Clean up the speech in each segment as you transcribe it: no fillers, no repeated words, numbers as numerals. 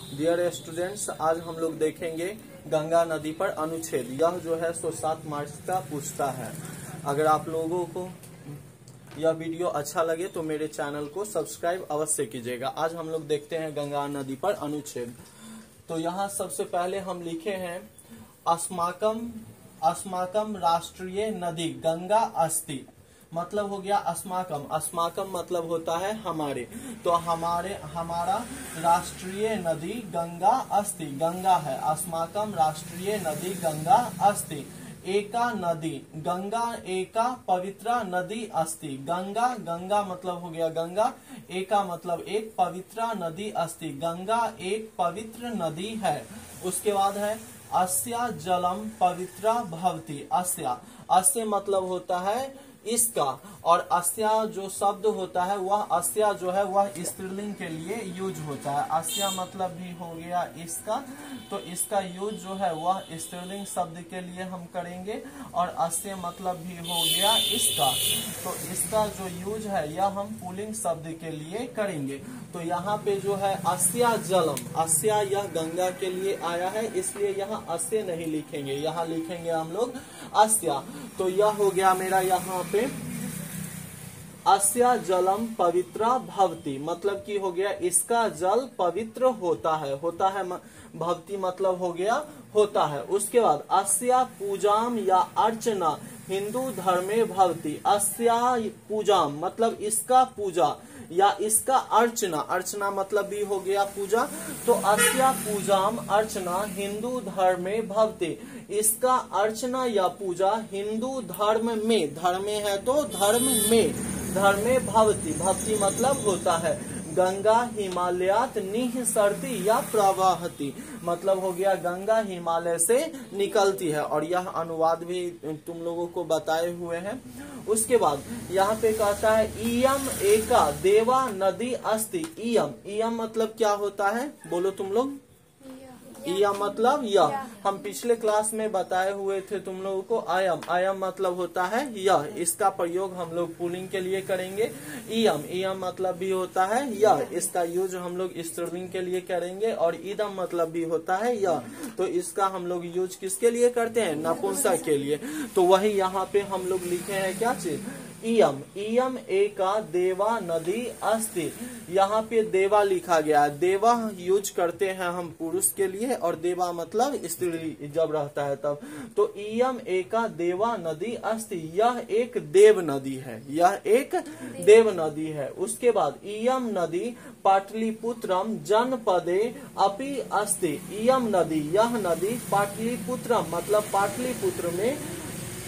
Dear students, आज हम लोग देखेंगे गंगा नदी पर अनुच्छेद। यह जो है सो 7 मार्च का पूछता है। अगर आप लोगों को यह वीडियो अच्छा लगे तो मेरे चैनल को सब्सक्राइब अवश्य कीजिएगा। आज हम लोग देखते हैं गंगा नदी पर अनुच्छेद। तो यहाँ सबसे पहले हम लिखे हैं अस्माकम राष्ट्रीय नदी गंगा अस्ति। मतलब हो गया अस्माकम। अस्माकम मतलब होता है हमारे। तो हमारा राष्ट्रीय नदी गंगा अस्ति, गंगा है। अस्माकम राष्ट्रीय नदी गंगा अस्ति। एका नदी, गंगा एका पवित्रा नदी अस्ति। गंगा मतलब हो गया गंगा, एका मतलब एक, पवित्रा नदी अस्ति, गंगा एक पवित्र नदी है। उसके बाद है अस्या जलम पवित्रा भवति। अस्या मतलब होता है इसका, और अस्या जो शब्द होता है वह अस्या जो है वह स्त्रीलिंग के लिए यूज होता है। अस्या मतलब भी हो गया इसका, तो इसका यूज जो है वह स्त्रीलिंग शब्द के लिए हम करेंगे। और अस्या मतलब भी हो गया इसका, तो इसका जो यूज है यह हम पुल्लिंग शब्द के लिए करेंगे। तो यहाँ पे जो है अस्या जलम, अस्या यह गंगा के लिए आया है, इसलिए यहाँ अस्या नहीं लिखेंगे, यहाँ लिखेंगे हम लोग अस्या। तो यह हो गया मेरा यहाँ पे अस्या जलम पवित्रा भवति, मतलब कि हो गया इसका जल पवित्र होता है। भवति मतलब हो गया होता है। उसके बाद अस्या पूजाम या अर्चना हिंदू धर्मे भवति। अस्या पूजाम मतलब इसका पूजा या इसका अर्चना, अर्चना मतलब भी हो गया पूजा। तो अस्या पूजाम अर्चना हिंदू धर्म में भवति, इसका अर्चना या पूजा हिंदू धर्म में, धर्म में है तो धर्म में भवति। भवति मतलब होता है गंगा हिमालयात निःसरति या प्रवाहति, मतलब हो गया गंगा हिमालय से निकलती है। और यह अनुवाद भी तुम लोगों को बताए हुए हैं। उसके बाद यहाँ पे कहता है इयम एका देवा नदी अस्ति। इयम मतलब क्या होता है, बोलो तुम लोग। यह मतलब यह, हम पिछले क्लास में बताए हुए थे तुम लोगों को। आयम मतलब होता है यह, इसका प्रयोग हम लोग पुल्लिंग के लिए करेंगे। इयम मतलब भी होता है यह, इसका यूज हम लोग स्त्रीलिंग के लिए करेंगे। और इदम मतलब भी होता है यह, तो इसका हम लोग यूज किसके लिए करते हैं, नपुंसक के लिए। तो वही यहाँ पे हम लोग लिखे हैं क्या चीज, इयम एका देवा नदी अस्ति। यहाँ पे देवा लिखा गया है, देवा यूज करते हैं हम पुरुष के लिए, और देवा मतलब स्त्री जब रहता है तब। तो इयम एका देवा नदी अस्ति, यह एक देव नदी है, यह एक देव नदी है। उसके बाद इयम नदी पाटलिपुत्रम जनपदे अपि अस्ति। इयम नदी, यह नदी पाटलिपुत्रम मतलब पाटलिपुत्र में,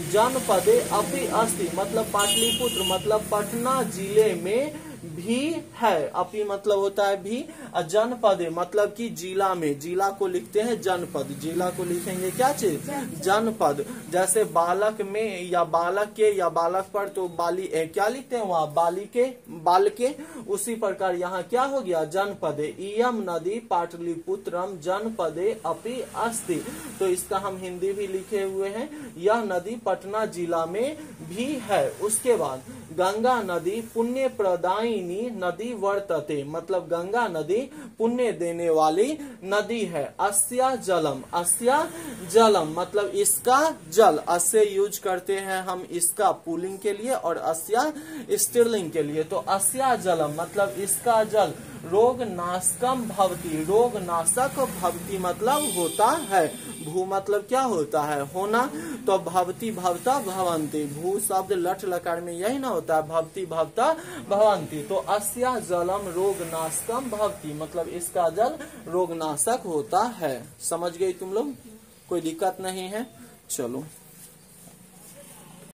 जनपदे अपि अस्ति मतलब पाटलिपुत्र मतलब पटना जिले में भी है। अपि मतलब होता है भी, जनपदे मतलब कि जिला में, जिला को लिखते हैं जनपद, जिला को लिखेंगे क्या चीज, जनपद। जैसे बालक में या बालक के या बालक पर तो क्या लिखते हैं वहाँ, बाल के, उसी प्रकार यहाँ क्या हो गया जनपदे। इयम नदी पाटलिपुत्रम जनपदे अपि अस्ति, तो इसका हम हिंदी भी लिखे हुए हैं, यह नदी पटना जिला में भी है। उसके बाद गंगा नदी पुण्य प्रदायिनी नदी वर्तते, मतलब गंगा नदी पुण्य देने वाली नदी है। अस्या जलम मतलब इसका जल, अस्या यूज करते हैं हम इसका पुल्लिंग के लिए और अस्या स्त्रीलिंग के लिए। तो अस्या जलम मतलब इसका जल रोग नाशकम भवति, रोग नाशक भवति मतलब होता है। भू मतलब क्या होता है, होना, तो भवति भवता भवंती, भू शब्द लट लकार में यही ना होता है, भवति भवता भवंती। तो अस्या जलम रोग नाशकम भवति मतलब इसका जल रोग नाशक होता है। समझ गई तुम लोग, कोई दिक्कत नहीं है। चलो।